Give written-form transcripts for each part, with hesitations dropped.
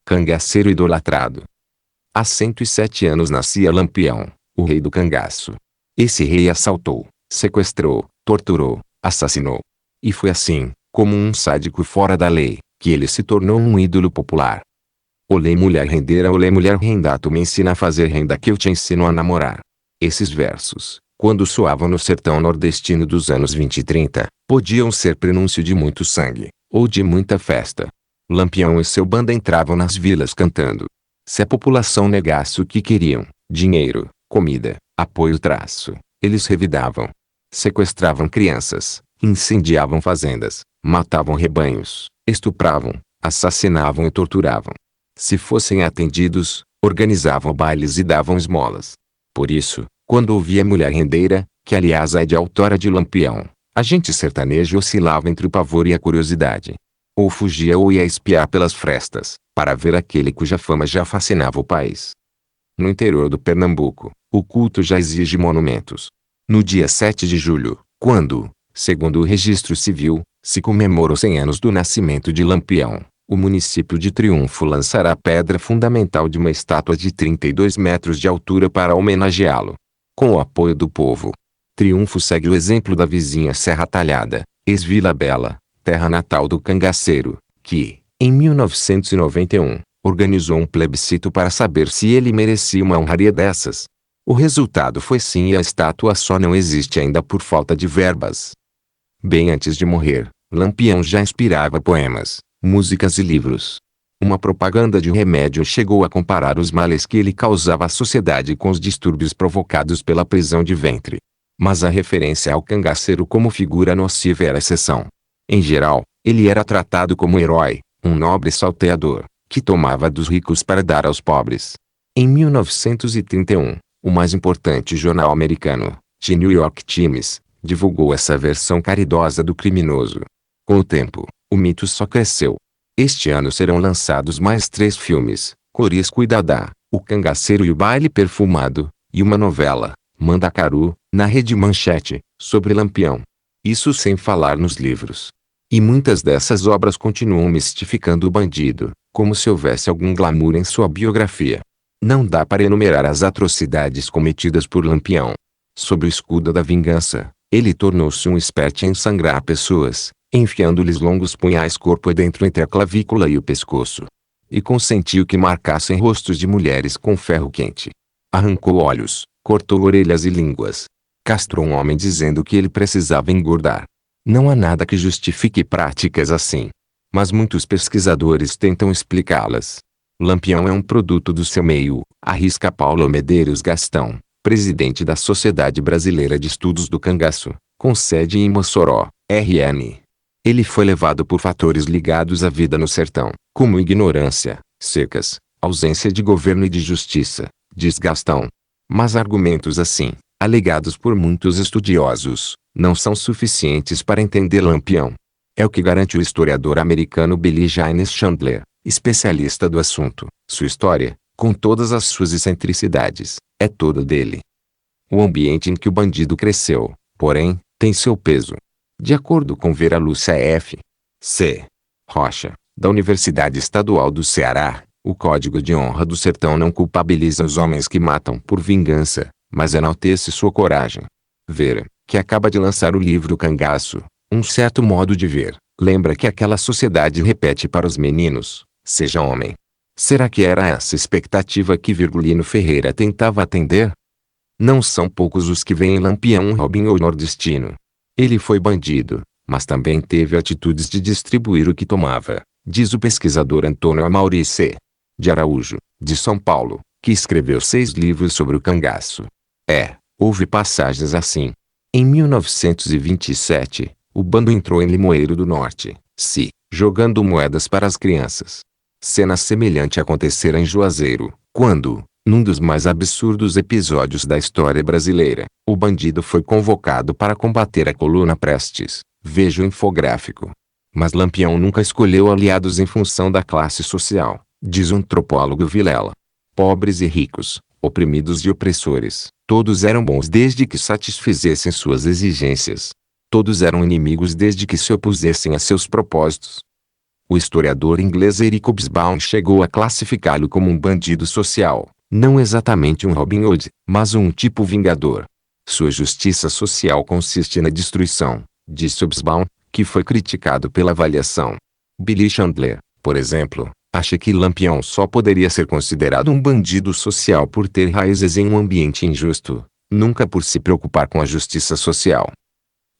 cangaceiro idolatrado. Há 107 anos nascia Lampião, o rei do cangaço. Esse rei assaltou, sequestrou, torturou, assassinou. E foi assim, como um sádico fora da lei, que ele se tornou um ídolo popular. Olê mulher rendeira, olê mulher renda, tu me ensina a fazer renda que eu te ensino a namorar. Esses versos, quando soavam no sertão nordestino dos anos 20 e 30, podiam ser prenúncio de muito sangue, ou de muita festa. Lampião e seu bando entravam nas vilas cantando. Se a população negasse o que queriam, dinheiro, comida, apoio eles revidavam. Sequestravam crianças, incendiavam fazendas, matavam rebanhos, estupravam, assassinavam e torturavam. Se fossem atendidos, organizavam bailes e davam esmolas. Por isso, quando ouvia Mulher Rendeira, que aliás é de autora de Lampião, a gente sertanejo oscilava entre o pavor e a curiosidade. Ou fugia ou ia espiar pelas frestas, para ver aquele cuja fama já fascinava o país. No interior do Pernambuco, o culto já exige monumentos. No dia 7 de julho, quando, segundo o registro civil, se comemora os 100 anos do nascimento de Lampião, o município de Triunfo lançará a pedra fundamental de uma estátua de 32 metros de altura para homenageá-lo. Com o apoio do povo, Triunfo segue o exemplo da vizinha Serra Talhada, ex-Vila Bela, terra natal do cangaceiro, que, em 1991, organizou um plebiscito para saber se ele merecia uma honraria dessas. O resultado foi sim, e a estátua só não existe ainda por falta de verbas. Bem antes de morrer, Lampião já inspirava poemas, músicas e livros. Uma propaganda de remédio chegou a comparar os males que ele causava à sociedade com os distúrbios provocados pela prisão de ventre. Mas a referência ao cangaceiro como figura nociva era exceção. Em geral, ele era tratado como herói, um nobre salteador, que tomava dos ricos para dar aos pobres. Em 1931, o mais importante jornal americano, The New York Times, divulgou essa versão caridosa do criminoso. Com o tempo, o mito só cresceu. Este ano serão lançados mais 3 filmes, Corisco e Dadá, O Cangaceiro e o Baile Perfumado, e uma novela, Mandacaru, na Rede Manchete, sobre Lampião. Isso sem falar nos livros. E muitas dessas obras continuam mistificando o bandido, como se houvesse algum glamour em sua biografia. Não dá para enumerar as atrocidades cometidas por Lampião. Sob o escudo da vingança, ele tornou-se um expert em sangrar pessoas, enfiando-lhes longos punhais corpo adentro entre a clavícula e o pescoço. E consentiu que marcassem rostos de mulheres com ferro quente. Arrancou olhos, cortou orelhas e línguas. Castrou um homem dizendo que ele precisava engordar. Não há nada que justifique práticas assim. Mas muitos pesquisadores tentam explicá-las. Lampião é um produto do seu meio, arrisca Paulo Medeiros Gastão, presidente da Sociedade Brasileira de Estudos do Cangaço, com sede em Mossoró, RN. Ele foi levado por fatores ligados à vida no sertão, como ignorância, secas, ausência de governo e de justiça, diz Gastão. Mas argumentos assim, alegados por muitos estudiosos, não são suficientes para entender Lampião. É o que garante o historiador americano Billy James Chandler, especialista do assunto. Sua história, com todas as suas excentricidades, é toda dele. O ambiente em que o bandido cresceu, porém, tem seu peso. De acordo com Vera Lúcia F. C. Rocha, da Universidade Estadual do Ceará, o Código de Honra do Sertão não culpabiliza os homens que matam por vingança, mas enaltece sua coragem. Vera, que acaba de lançar o livro Cangaço, Um Certo Modo de Ver, lembra que aquela sociedade repete para os meninos, seja homem. Será que era essa expectativa que Virgulino Ferreira tentava atender? Não são poucos os que veem Lampião um Robin ou nordestino. Ele foi bandido, mas também teve atitudes de distribuir o que tomava, diz o pesquisador Antônio Amaury C. de Araújo, de São Paulo, que escreveu 6 livros sobre o cangaço. Houve passagens assim. Em 1927, o bando entrou em Limoeiro do Norte, jogando moedas para as crianças. Cena semelhante acontecera em Juazeiro, quando, num dos mais absurdos episódios da história brasileira, o bandido foi convocado para combater a coluna Prestes. Veja o infográfico. Mas Lampião nunca escolheu aliados em função da classe social, diz o antropólogo Vilela. Pobres e ricos, oprimidos e opressores, todos eram bons desde que satisfizessem suas exigências. Todos eram inimigos desde que se opusessem a seus propósitos. O historiador inglês Eric Hobsbawm chegou a classificá-lo como um bandido social, não exatamente um Robin Hood, mas um tipo vingador. Sua justiça social consiste na destruição, disse Hobsbawm, que foi criticado pela avaliação. Billy Chandler, por exemplo, acha que Lampião só poderia ser considerado um bandido social por ter raízes em um ambiente injusto, nunca por se preocupar com a justiça social.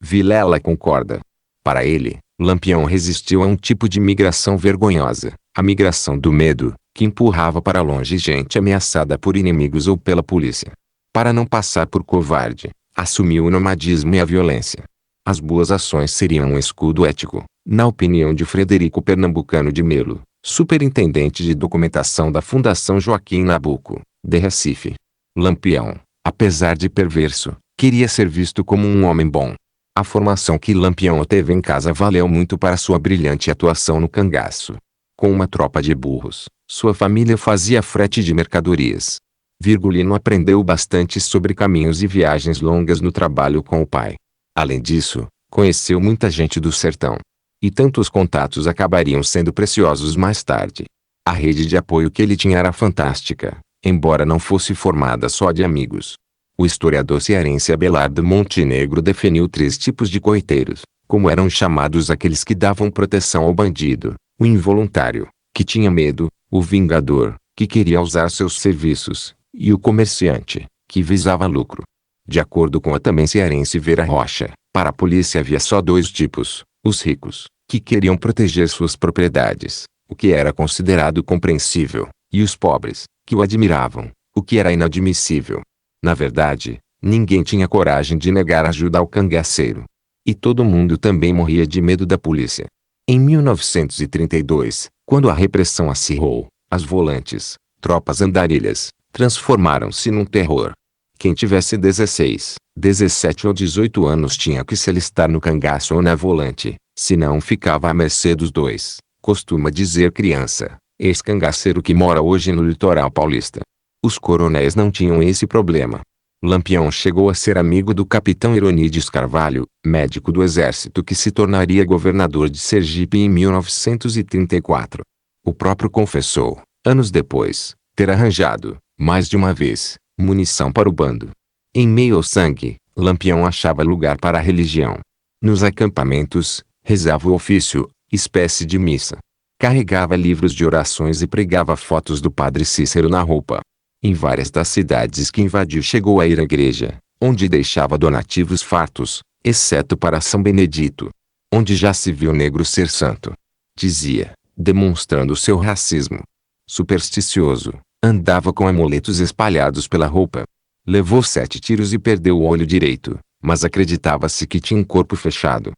Vilela concorda. Para ele, Lampião resistiu a um tipo de migração vergonhosa, a migração do medo, que empurrava para longe gente ameaçada por inimigos ou pela polícia. Para não passar por covarde, assumiu o nomadismo e a violência. As boas ações seriam um escudo ético, na opinião de Frederico Pernambucano de Melo, superintendente de documentação da Fundação Joaquim Nabuco, de Recife. Lampião, apesar de perverso, queria ser visto como um homem bom. A formação que Lampião teve em casa valeu muito para sua brilhante atuação no cangaço. Com uma tropa de burros, sua família fazia frete de mercadorias. Virgulino aprendeu bastante sobre caminhos e viagens longas no trabalho com o pai. Além disso, conheceu muita gente do sertão. E tantos contatos acabariam sendo preciosos mais tarde. A rede de apoio que ele tinha era fantástica, embora não fosse formada só de amigos. O historiador cearense Abelardo Montenegro definiu 3 tipos de coiteiros, como eram chamados aqueles que davam proteção ao bandido: o involuntário, que tinha medo; o vingador, que queria usar seus serviços; e o comerciante, que visava lucro. De acordo com a também cearense Vera Rocha, para a polícia havia só 2 tipos: os ricos, que queriam proteger suas propriedades, o que era considerado compreensível, e os pobres, que o admiravam, o que era inadmissível. Na verdade, ninguém tinha coragem de negar ajuda ao cangaceiro. E todo mundo também morria de medo da polícia. Em 1932, quando a repressão acirrou, as volantes, tropas andarilhas, transformaram-se num terror. Quem tivesse 16, 17 ou 18 anos tinha que se alistar no cangaço ou na volante, senão ficava à mercê dos dois, costuma dizer criança, ex-cangaceiro que mora hoje no litoral paulista. Os coronéis não tinham esse problema. Lampião chegou a ser amigo do capitão Ironides Carvalho, médico do exército que se tornaria governador de Sergipe em 1934. O próprio confessou, anos depois, ter arranjado, mais de uma vez, munição para o bando. Em meio ao sangue, Lampião achava lugar para a religião. Nos acampamentos, rezava o ofício, espécie de missa. Carregava livros de orações e pregava fotos do padre Cícero na roupa. Em várias das cidades que invadiu chegou a ir à igreja, onde deixava donativos fartos, exceto para São Benedito, onde já se viu negro ser santo. Dizia, demonstrando seu racismo. Supersticioso, andava com amuletos espalhados pela roupa. Levou 7 tiros e perdeu o olho direito, mas acreditava-se que tinha um corpo fechado.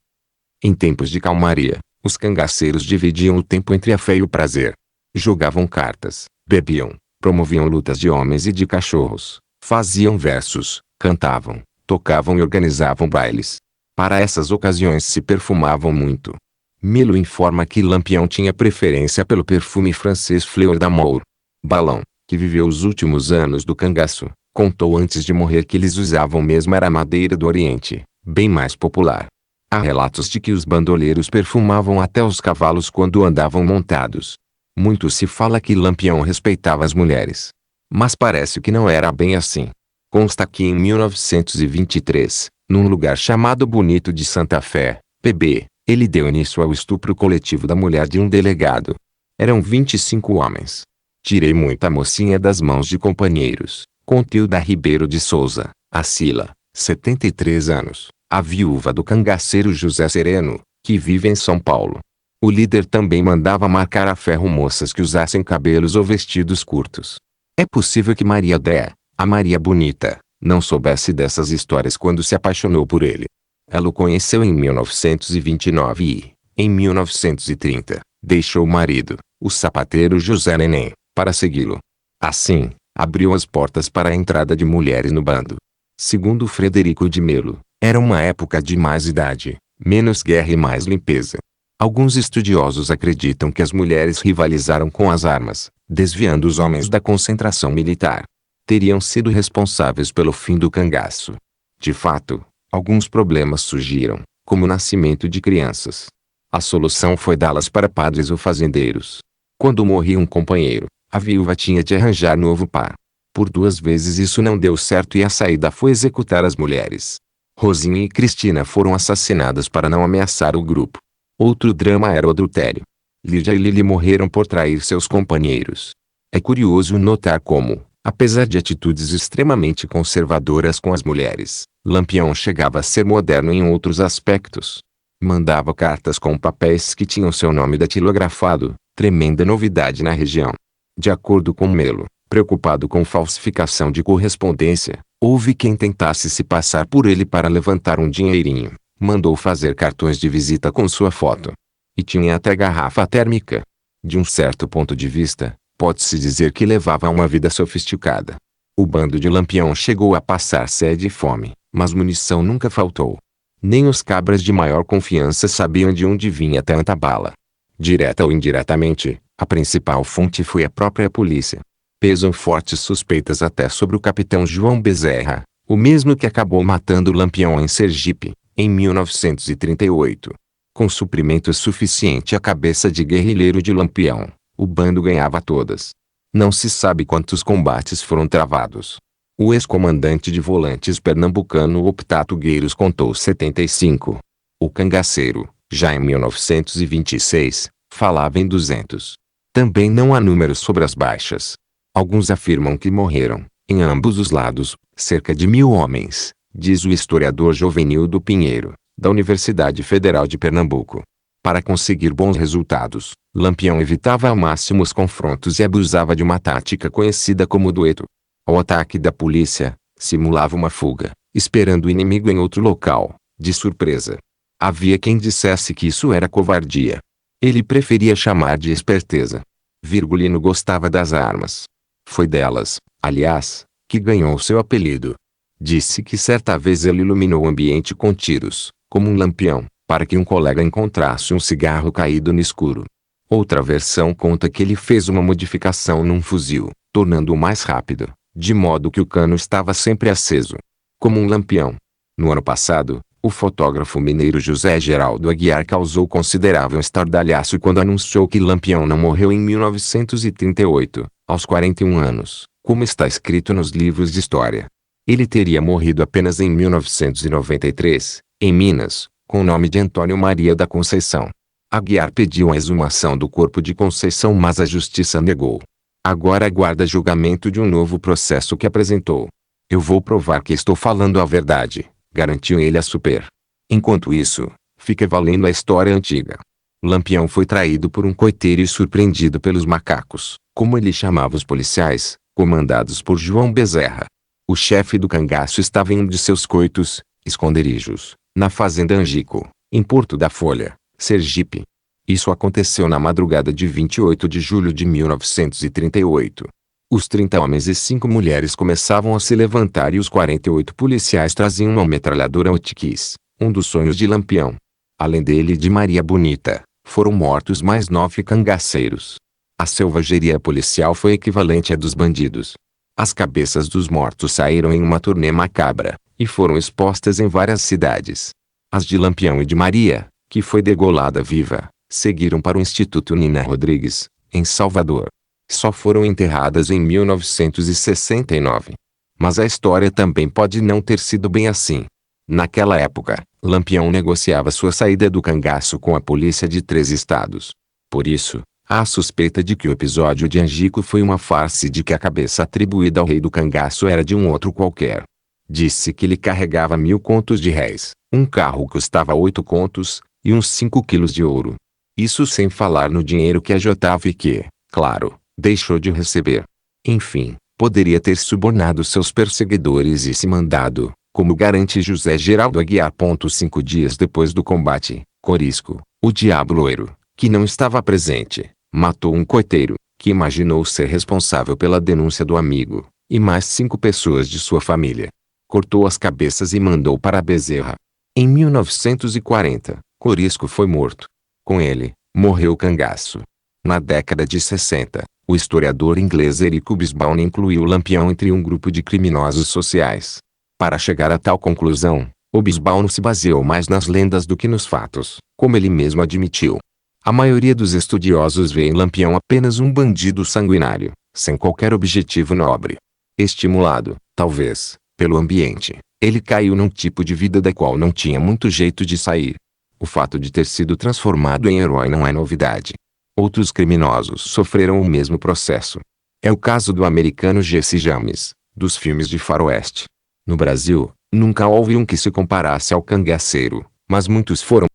Em tempos de calmaria, os cangaceiros dividiam o tempo entre a fé e o prazer. Jogavam cartas, bebiam, promoviam lutas de homens e de cachorros, faziam versos, cantavam, tocavam e organizavam bailes. Para essas ocasiões se perfumavam muito. Milo informa que Lampião tinha preferência pelo perfume francês Fleur d'Amour. Balão, que viveu os últimos anos do cangaço, contou antes de morrer que eles usavam mesmo era madeira do Oriente, bem mais popular. Há relatos de que os bandoleiros perfumavam até os cavalos quando andavam montados. Muito se fala que Lampião respeitava as mulheres. Mas parece que não era bem assim. Consta que em 1923, num lugar chamado Bonito de Santa Fé, PB, ele deu início ao estupro coletivo da mulher de um delegado. Eram 25 homens. Tirei muita mocinha das mãos de companheiros, contou da Ribeiro de Souza, a Sila, 73 anos, a viúva do cangaceiro José Sereno, que vive em São Paulo. O líder também mandava marcar a ferro moças que usassem cabelos ou vestidos curtos. É possível que Maria Dé, a Maria Bonita, não soubesse dessas histórias quando se apaixonou por ele. Ela o conheceu em 1929 e, em 1930, deixou o marido, o sapateiro José Neném, para segui-lo. Assim, abriu as portas para a entrada de mulheres no bando. Segundo Frederico de Melo, era uma época de mais idade, menos guerra e mais limpeza. Alguns estudiosos acreditam que as mulheres rivalizaram com as armas, desviando os homens da concentração militar. Teriam sido responsáveis pelo fim do cangaço. De fato, alguns problemas surgiram, como o nascimento de crianças. A solução foi dá-las para padres ou fazendeiros. Quando morria um companheiro, a viúva tinha de arranjar novo par. Por 2 vezes isso não deu certo e a saída foi executar as mulheres. Rosinha e Cristina foram assassinadas para não ameaçar o grupo. Outro drama era o adultério. Lídia e Lili morreram por trair seus companheiros. É curioso notar como, apesar de atitudes extremamente conservadoras com as mulheres, Lampião chegava a ser moderno em outros aspectos. Mandava cartas com papéis que tinham seu nome datilografado, tremenda novidade na região. De acordo com Melo, preocupado com falsificação de correspondência, houve quem tentasse se passar por ele para levantar um dinheirinho. Mandou fazer cartões de visita com sua foto. E tinha até garrafa térmica. De um certo ponto de vista, pode-se dizer que levava uma vida sofisticada. O bando de Lampião chegou a passar sede e fome, mas munição nunca faltou. Nem os cabras de maior confiança sabiam de onde vinha tanta bala. Direta ou indiretamente, a principal fonte foi a própria polícia. Pesam fortes suspeitas até sobre o capitão João Bezerra, o mesmo que acabou matando Lampião em Sergipe, em 1938. Com suprimento suficiente à cabeça de guerrilheiro de Lampião, o bando ganhava todas. Não se sabe quantos combates foram travados. O ex-comandante de volantes pernambucano Optato Gueiros contou 75. O cangaceiro, já em 1926, falava em 200. Também não há números sobre as baixas. Alguns afirmam que morreram, em ambos os lados, cerca de 1.000 homens, diz o historiador Jovenildo Pinheiro, da Universidade Federal de Pernambuco. Para conseguir bons resultados, Lampião evitava ao máximo os confrontos e abusava de uma tática conhecida como dueto. Ao ataque da polícia, simulava uma fuga, esperando o inimigo em outro local, de surpresa. Havia quem dissesse que isso era covardia. Ele preferia chamar de esperteza. Virgulino gostava das armas. Foi delas, aliás, que ganhou seu apelido. Disse que certa vez ele iluminou o ambiente com tiros, como um lampião, para que um colega encontrasse um cigarro caído no escuro. Outra versão conta que ele fez uma modificação num fuzil, tornando-o mais rápido, de modo que o cano estava sempre aceso, como um lampião. No ano passado, o fotógrafo mineiro José Geraldo Aguiar causou considerável estardalhaço quando anunciou que Lampião não morreu em 1938, aos 41 anos, como está escrito nos livros de história. Ele teria morrido apenas em 1993, em Minas, com o nome de Antônio Maria da Conceição. Aguiar pediu a exumação do corpo de Conceição, mas a justiça negou. Agora aguarda julgamento de um novo processo que apresentou. Eu vou provar que estou falando a verdade, garantiu ele a Super. Enquanto isso, fica valendo a história antiga. Lampião foi traído por um coiteiro e surpreendido pelos macacos, como ele chamava os policiais, comandados por João Bezerra. O chefe do cangaço estava em um de seus coitos, esconderijos, na fazenda Angico, em Porto da Folha, Sergipe. Isso aconteceu na madrugada de 28 de julho de 1938. Os 30 homens e 5 mulheres começavam a se levantar e os 48 policiais traziam uma metralhadora Otiquis, um dos sonhos de Lampião. Além dele e de Maria Bonita, foram mortos mais 9 cangaceiros. A selvageria policial foi equivalente à dos bandidos. As cabeças dos mortos saíram em uma turnê macabra, e foram expostas em várias cidades. As de Lampião e de Maria, que foi degolada viva, seguiram para o Instituto Nina Rodrigues, em Salvador. Só foram enterradas em 1969. Mas a história também pode não ter sido bem assim. Naquela época, Lampião negociava sua saída do cangaço com a polícia de 3 estados. Por isso, há a suspeita de que o episódio de Angico foi uma farsa e de que a cabeça atribuída ao rei do cangaço era de um outro qualquer. Disse que ele carregava 1.000 contos de réis, um carro custava 8 contos, e uns 5 quilos de ouro. Isso sem falar no dinheiro que ajotava e que, claro, deixou de receber. Enfim, poderia ter subornado seus perseguidores e se mandado, como garante José Geraldo Aguiar. 5 dias depois do combate, Corisco, o diabo loiro, que não estava presente, matou um coiteiro, que imaginou ser responsável pela denúncia do amigo, e mais 5 pessoas de sua família. Cortou as cabeças e mandou para Bezerra. Em 1940, Corisco foi morto. Com ele, morreu o cangaço. Na década de 60, o historiador inglês Eric Hobsbawm incluiu Lampião entre um grupo de criminosos sociais. Para chegar a tal conclusão, O Bisbal se baseou mais nas lendas do que nos fatos, como ele mesmo admitiu. A maioria dos estudiosos vê em Lampião apenas um bandido sanguinário, sem qualquer objetivo nobre. Estimulado, talvez, pelo ambiente, ele caiu num tipo de vida da qual não tinha muito jeito de sair. O fato de ter sido transformado em herói não é novidade. Outros criminosos sofreram o mesmo processo. É o caso do americano Jesse James, dos filmes de faroeste. No Brasil, nunca houve um que se comparasse ao Cangaceiro, mas muitos foram